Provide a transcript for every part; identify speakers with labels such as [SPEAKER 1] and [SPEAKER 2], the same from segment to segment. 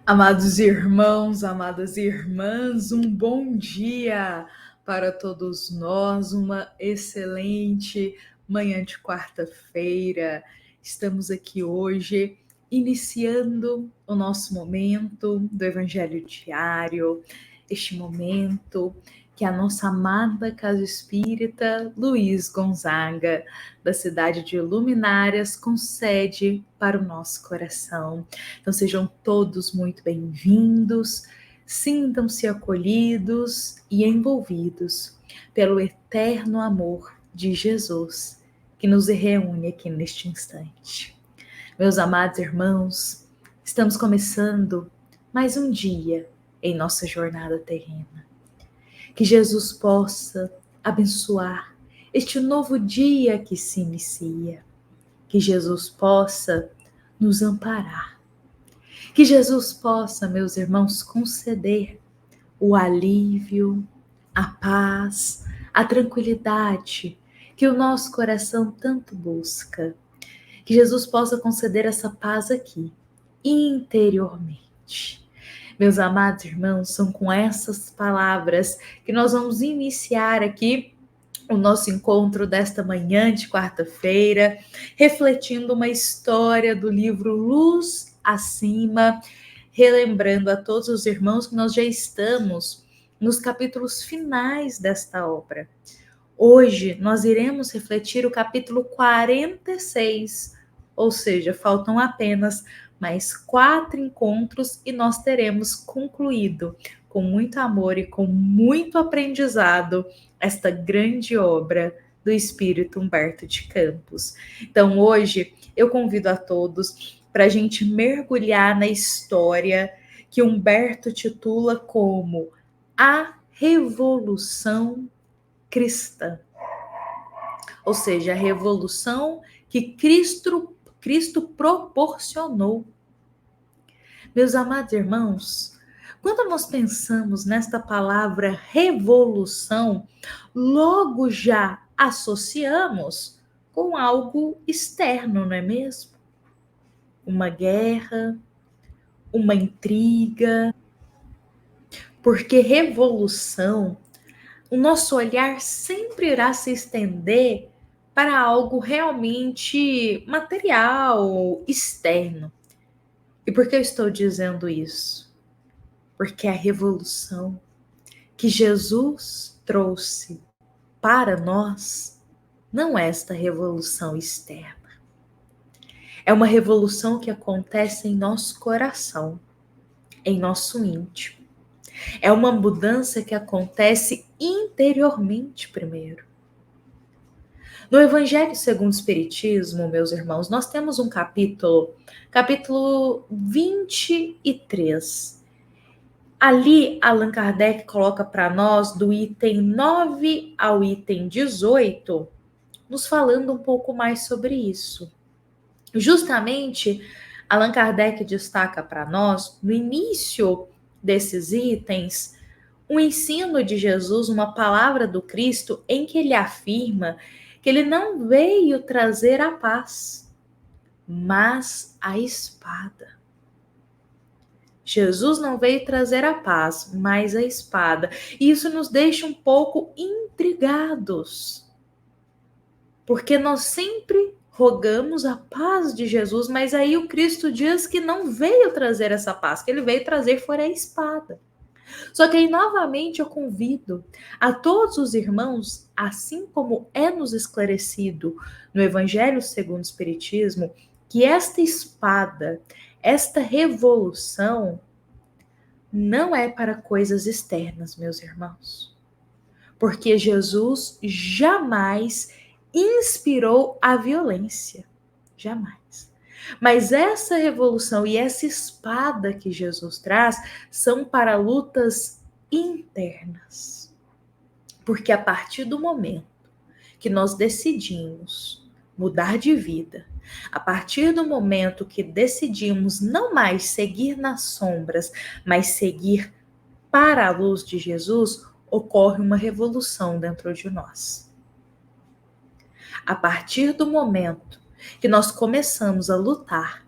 [SPEAKER 1] Amados irmãos, amadas irmãs, um bom dia para todos nós, uma excelente manhã de quarta-feira. Estamos aqui hoje iniciando o nosso momento do Evangelho Diário, este momento que a nossa amada Casa Espírita Luiz Gonzaga, da cidade de Luminárias, concede para o nosso coração. Então sejam todos muito bem-vindos, sintam-se acolhidos e envolvidos pelo eterno amor de Jesus que nos reúne aqui neste instante. Meus amados irmãos, estamos começando mais um dia em nossa jornada terrena. Que Jesus possa abençoar este novo dia que se inicia. Que Jesus possa nos amparar. Que Jesus possa, meus irmãos, conceder o alívio, a paz, a tranquilidade que o nosso coração tanto busca. Que Jesus possa conceder essa paz aqui, interiormente. Meus amados irmãos, são com essas palavras que nós vamos iniciar aqui o nosso encontro desta manhã de quarta-feira, refletindo uma história do livro Luz Acima, relembrando a todos os irmãos que nós já estamos nos capítulos finais desta obra. Hoje nós iremos refletir o capítulo 46, ou seja, faltam apenas mais 4 encontros e nós teremos concluído com muito amor e com muito aprendizado esta grande obra do Espírito Humberto de Campos. Então hoje eu convido a todos para a gente mergulhar na história que Humberto titula como A Revolução Cristã. Ou seja, a revolução que Cristo proporcionou. Meus amados irmãos, quando nós pensamos nesta palavra revolução, logo já associamos com algo externo, não é mesmo? Uma guerra, uma intriga. Porque revolução, o nosso olhar sempre irá se estender para algo realmente material, externo. E por que eu estou dizendo isso? Porque a revolução que Jesus trouxe para nós não é esta revolução externa. É uma revolução que acontece em nosso coração, em nosso íntimo. É uma mudança que acontece interiormente primeiro. No Evangelho segundo o Espiritismo, meus irmãos, nós temos um capítulo 23. Ali, Allan Kardec coloca para nós, do item 9 ao item 18, nos falando um pouco mais sobre isso. Justamente, Allan Kardec destaca para nós, no início desses itens, um ensino de Jesus, uma palavra do Cristo, em que ele afirma que ele não veio trazer a paz, mas a espada. Jesus não veio trazer a paz, mas a espada. E isso nos deixa um pouco intrigados, porque nós sempre rogamos a paz de Jesus, mas aí o Cristo diz que não veio trazer essa paz, que ele veio trazer foi a espada. Só que aí, novamente, eu convido a todos os irmãos, assim como é nos esclarecido no Evangelho segundo o Espiritismo, que esta espada, esta revolução, não é para coisas externas, meus irmãos. Porque Jesus jamais inspirou a violência. Jamais. Mas essa revolução e essa espada que Jesus traz são para lutas internas. Porque a partir do momento que nós decidimos mudar de vida, a partir do momento que decidimos não mais seguir nas sombras, mas seguir para a luz de Jesus, ocorre uma revolução dentro de nós. A partir do momento que nós começamos a lutar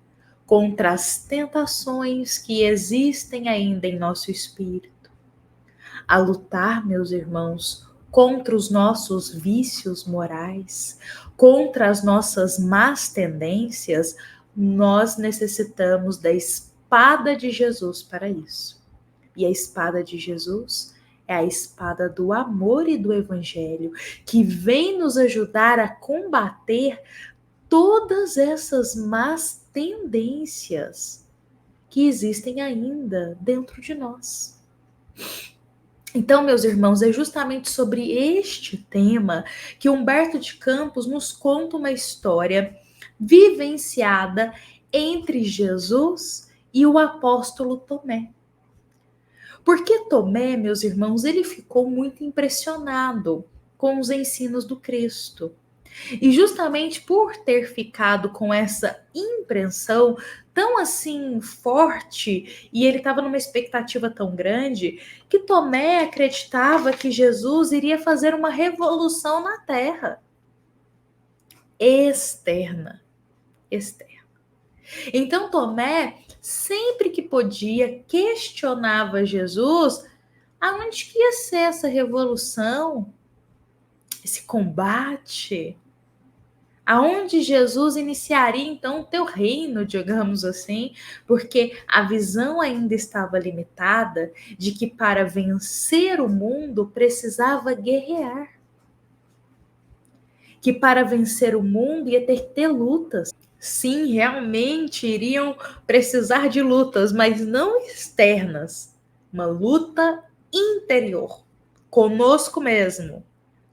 [SPEAKER 1] contra as tentações que existem ainda em nosso espírito, a lutar, meus irmãos, contra os nossos vícios morais, contra as nossas más tendências, nós necessitamos da espada de Jesus para isso. E a espada de Jesus é a espada do amor e do evangelho, que vem nos ajudar a combater todas essas más tendências que existem ainda dentro de nós. Então, meus irmãos, é justamente sobre este tema que Humberto de Campos nos conta uma história vivenciada entre Jesus e o apóstolo Tomé. Porque Tomé, meus irmãos, ele ficou muito impressionado com os ensinos do Cristo. E justamente por ter ficado com essa impressão tão assim forte, e ele estava numa expectativa tão grande, que Tomé acreditava que Jesus iria fazer uma revolução na terra. Externa. Então Tomé, sempre que podia, questionava Jesus aonde que ia ser essa revolução, esse combate. Aonde Jesus iniciaria então o teu reino, digamos assim, porque a visão ainda estava limitada de que para vencer o mundo precisava guerrear. Que para vencer o mundo ia ter que ter lutas. Sim, realmente iriam precisar de lutas, mas não externas. Uma luta interior, conosco mesmo,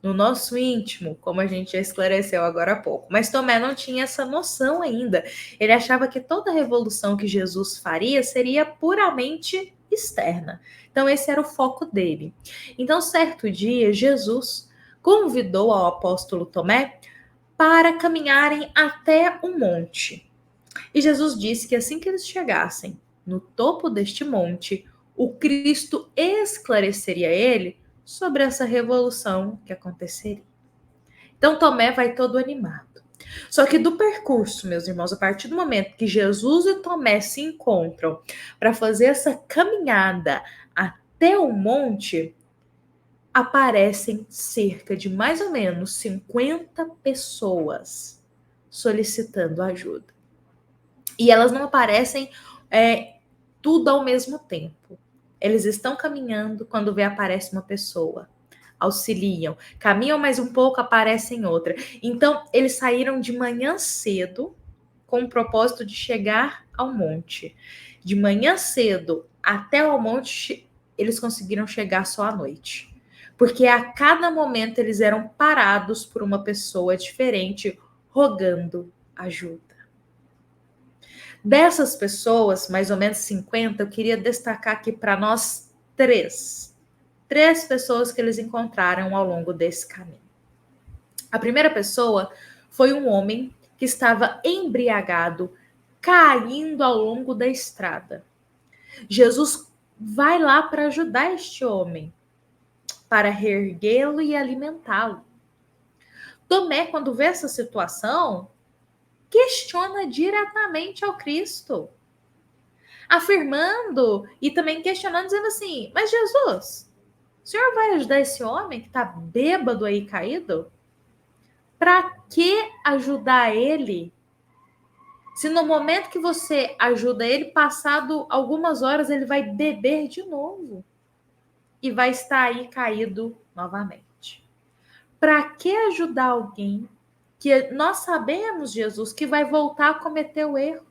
[SPEAKER 1] no nosso íntimo, como a gente já esclareceu agora há pouco. Mas Tomé não tinha essa noção ainda. Ele achava que toda revolução que Jesus faria seria puramente externa. Então esse era o foco dele. Então certo dia, Jesus convidou ao apóstolo Tomé para caminharem até um monte. E Jesus disse que assim que eles chegassem no topo deste monte, o Cristo esclareceria ele sobre essa revolução que aconteceria. Então Tomé vai todo animado. Só que do percurso, meus irmãos, a partir do momento que Jesus e Tomé se encontram para fazer essa caminhada até o monte, aparecem cerca de mais ou menos 50 pessoas solicitando ajuda. E elas não aparecem tudo ao mesmo tempo. Eles estão caminhando, quando vê aparece uma pessoa. Auxiliam. Caminham mais um pouco, aparecem outra. Então, eles saíram de manhã cedo com o propósito de chegar ao monte. De manhã cedo até ao monte, eles conseguiram chegar só à noite. Porque a cada momento eles eram parados por uma pessoa diferente, rogando ajuda. Dessas pessoas, mais ou menos 50, eu queria destacar aqui para nós três pessoas que eles encontraram ao longo desse caminho. A primeira pessoa foi um homem que estava embriagado, caindo ao longo da estrada. Jesus vai lá para ajudar este homem, para reerguê-lo e alimentá-lo. Tomé, quando vê essa situação, questiona diretamente ao Cristo, afirmando e também questionando, dizendo assim: mas Jesus, o senhor vai ajudar esse homem que está bêbado aí, caído? Para que ajudar ele? Se no momento que você ajuda ele, passado algumas horas, ele vai beber de novo e vai estar aí caído novamente. Para que ajudar alguém que nós sabemos, Jesus, que vai voltar a cometer o erro,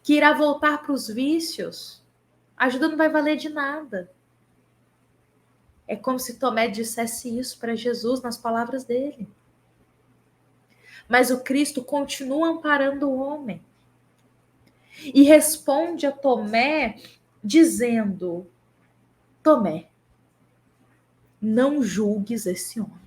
[SPEAKER 1] que irá voltar para os vícios? A ajuda não vai valer de nada. É como se Tomé dissesse isso para Jesus nas palavras dele. Mas o Cristo continua amparando o homem. E responde a Tomé dizendo: Tomé, não julgues esse homem.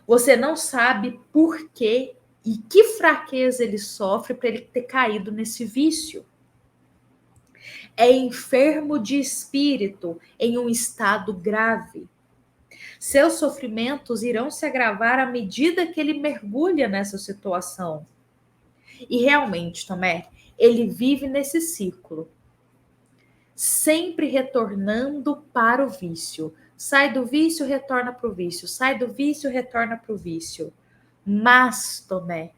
[SPEAKER 1] Você não sabe por quê e que fraqueza ele sofre para ele ter caído nesse vício. É enfermo de espírito em um estado grave. Seus sofrimentos irão se agravar à medida que ele mergulha nessa situação. E realmente, Tomé, ele vive nesse ciclo, sempre retornando para o vício. Sai do vício, retorna para o vício. Sai do vício, retorna para o vício. Mas, Tomé,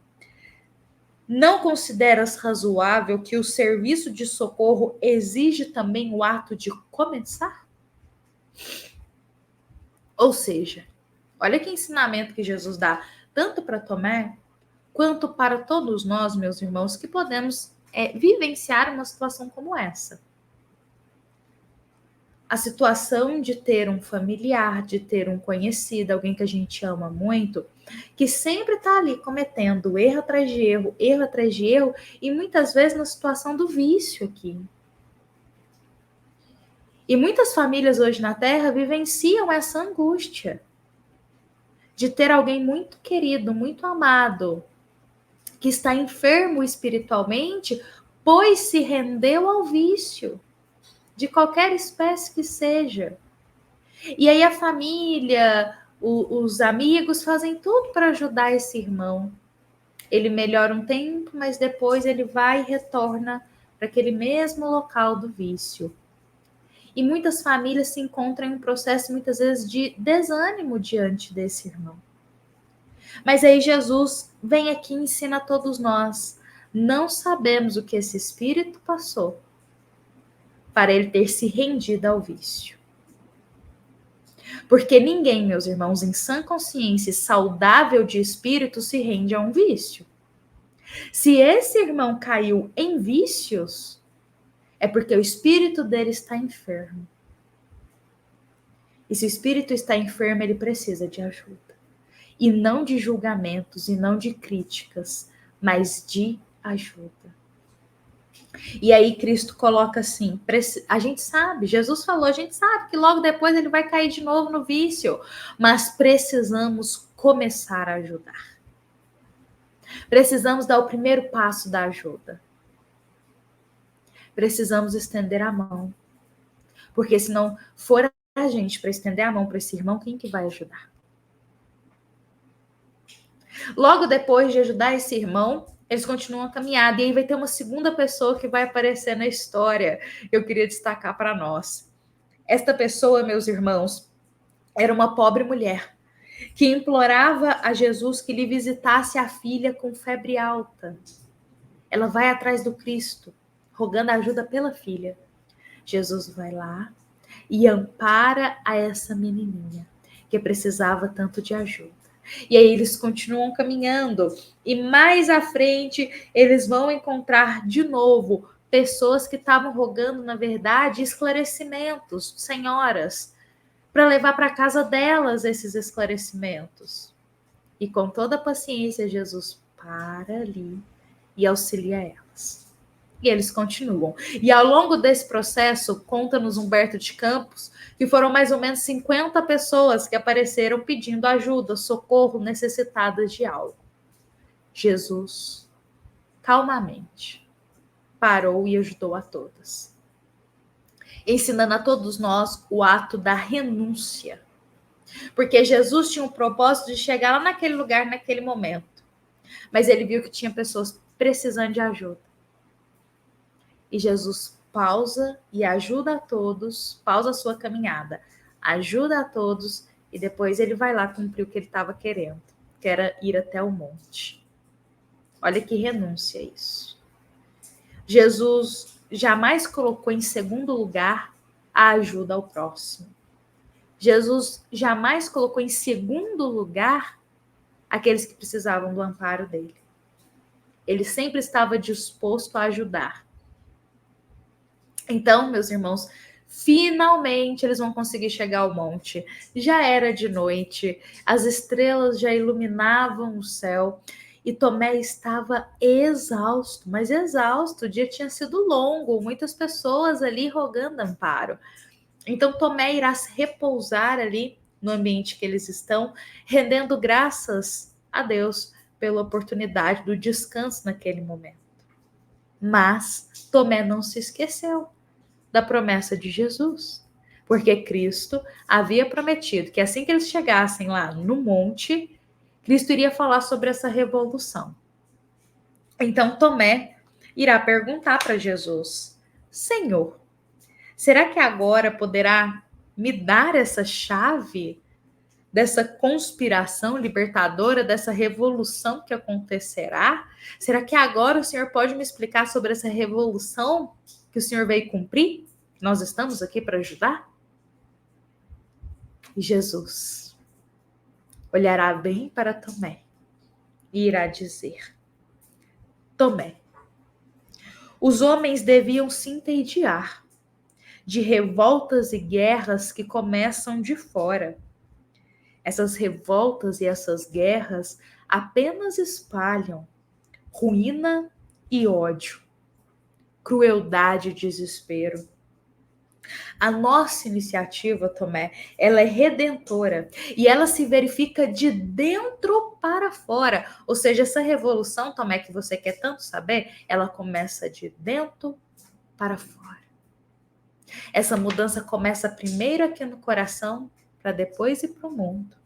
[SPEAKER 1] não consideras razoável que o serviço de socorro exige também o ato de começar? Ou seja, olha que ensinamento que Jesus dá, tanto para Tomé, quanto para todos nós, meus irmãos, que podemos vivenciar uma situação como essa. A situação de ter um familiar, de ter um conhecido, alguém que a gente ama muito, que sempre está ali cometendo erro atrás de erro, e muitas vezes na situação do vício aqui. E muitas famílias hoje na Terra vivenciam essa angústia de ter alguém muito querido, muito amado, que está enfermo espiritualmente, pois se rendeu ao vício, de qualquer espécie que seja. E aí a família, os amigos fazem tudo para ajudar esse irmão. Ele melhora um tempo, mas depois ele vai e retorna para aquele mesmo local do vício. E muitas famílias se encontram em um processo, muitas vezes, de desânimo diante desse irmão. Mas aí Jesus vem aqui e ensina a todos nós. Não sabemos o que esse espírito passou para ele ter se rendido ao vício. Porque ninguém, meus irmãos, em sã consciência, saudável de espírito, se rende a um vício. Se esse irmão caiu em vícios, é porque o espírito dele está enfermo. E se o espírito está enfermo, ele precisa de ajuda. E não de julgamentos, e não de críticas, mas de ajuda. E aí Cristo coloca assim, a gente sabe, Jesus falou, a gente sabe que logo depois ele vai cair de novo no vício, mas precisamos começar a ajudar. Precisamos dar o primeiro passo da ajuda. Precisamos estender a mão. Porque se não for a gente para estender a mão para esse irmão, quem que vai ajudar? Logo depois de ajudar esse irmão, eles continuam a caminhada. E aí vai ter uma segunda pessoa que vai aparecer na história. Eu queria destacar para nós. Esta pessoa, meus irmãos, era uma pobre mulher que implorava a Jesus que lhe visitasse a filha com febre alta. Ela vai atrás do Cristo, rogando ajuda pela filha. Jesus vai lá e ampara a essa menininha que precisava tanto de ajuda. E aí eles continuam caminhando e mais à frente eles vão encontrar de novo pessoas que estavam rogando, na verdade, esclarecimentos, senhoras, para levar para casa delas esses esclarecimentos. E com toda a paciência, Jesus para ali e auxilia elas. E eles continuam. E ao longo desse processo, conta-nos Humberto de Campos, que foram mais ou menos 50 pessoas que apareceram pedindo ajuda, socorro, necessitadas de algo. Jesus, calmamente, parou e ajudou a todas, ensinando a todos nós o ato da renúncia. Porque Jesus tinha um propósito de chegar lá naquele lugar, naquele momento. Mas ele viu que tinha pessoas precisando de ajuda. E Jesus pausa e ajuda a todos, pausa a sua caminhada, ajuda a todos e depois ele vai lá cumprir o que ele estava querendo, que era ir até o monte. Olha que renúncia isso. Jesus jamais colocou em segundo lugar a ajuda ao próximo. Jesus jamais colocou em segundo lugar aqueles que precisavam do amparo dele. Ele sempre estava disposto a ajudar. Então, meus irmãos, finalmente eles vão conseguir chegar ao monte. Já era de noite, as estrelas já iluminavam o céu e Tomé estava exausto, mas exausto. O dia tinha sido longo, muitas pessoas ali rogando amparo. Então, Tomé irá se repousar ali no ambiente que eles estão, rendendo graças a Deus pela oportunidade do descanso naquele momento. Mas Tomé não se esqueceu da promessa de Jesus, porque Cristo havia prometido que assim que eles chegassem lá no monte, Cristo iria falar sobre essa revolução. Então Tomé irá perguntar para Jesus: Senhor, será que agora poderá me dar essa chave dessa conspiração libertadora, dessa revolução que acontecerá? Será que agora o Senhor pode me explicar sobre essa revolução que o Senhor veio cumprir? Nós estamos aqui para ajudar? E Jesus olhará bem para Tomé e irá dizer: Tomé, os homens deviam se entediar de revoltas e guerras que começam de fora. Essas revoltas e essas guerras apenas espalham ruína e ódio, crueldade e desespero. A nossa iniciativa, Tomé, ela é redentora e ela se verifica de dentro para fora. Ou seja, essa revolução, Tomé, que você quer tanto saber, ela começa de dentro para fora. Essa mudança começa primeiro aqui no coração, para depois ir para o mundo.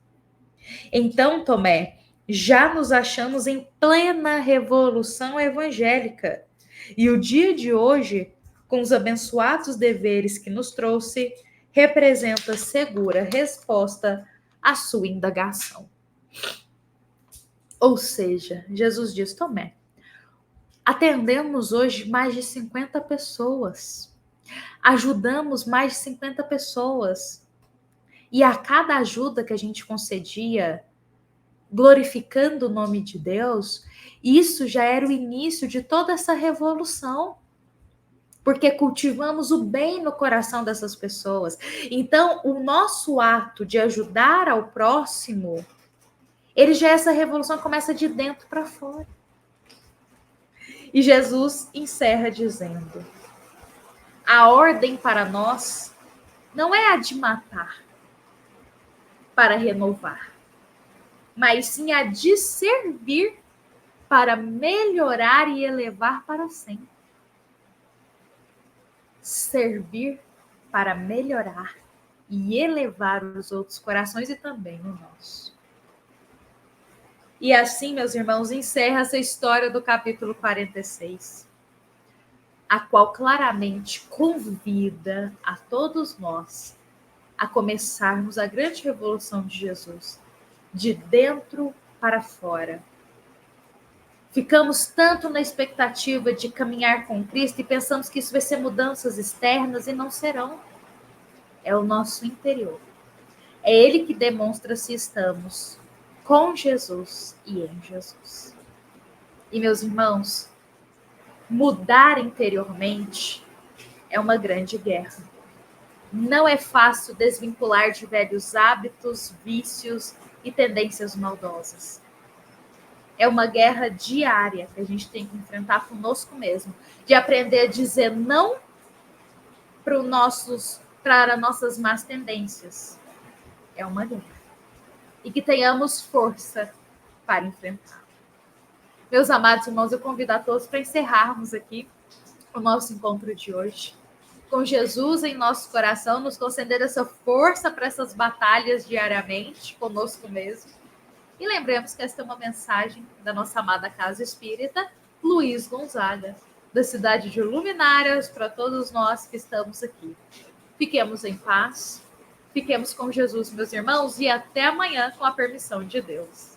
[SPEAKER 1] Então, Tomé, já nos achamos em plena revolução evangélica. E o dia de hoje, com os abençoados deveres que nos trouxe, representa segura resposta à sua indagação. Ou seja, Jesus diz: Tomé, atendemos hoje mais de 50 pessoas. Ajudamos mais de 50 pessoas. E a cada ajuda que a gente concedia, glorificando o nome de Deus, isso já era o início de toda essa revolução, porque cultivamos o bem no coração dessas pessoas. Então, o nosso ato de ajudar ao próximo, essa revolução começa de dentro para fora. E Jesus encerra dizendo: a ordem para nós não é a de matar para renovar, mas sim a de servir para melhorar e elevar para sempre. Servir para melhorar e elevar os outros corações e também o nosso. E assim, meus irmãos, encerra essa história do capítulo 46, a qual claramente convida a todos nós a começarmos a grande revolução de Jesus, de dentro para fora. Ficamos tanto na expectativa de caminhar com Cristo e pensamos que isso vai ser mudanças externas e não serão. É o nosso interior. É Ele que demonstra se estamos com Jesus e em Jesus. E, meus irmãos, mudar interiormente é uma grande guerra. Não é fácil desvincular de velhos hábitos, vícios e tendências maldosas. É uma guerra diária que a gente tem que enfrentar conosco mesmo, de aprender a dizer não para nossas más tendências. É uma guerra. E que tenhamos força para enfrentar. Meus amados irmãos, eu convido a todos para encerrarmos aqui o nosso encontro de hoje, com Jesus em nosso coração, nos concedendo essa força para essas batalhas diariamente, conosco mesmo. E lembremos que esta é uma mensagem da nossa amada Casa Espírita Luiz Gonzaga, da cidade de Luminárias, para todos nós que estamos aqui. Fiquemos em paz, fiquemos com Jesus, meus irmãos, e até amanhã, com a permissão de Deus.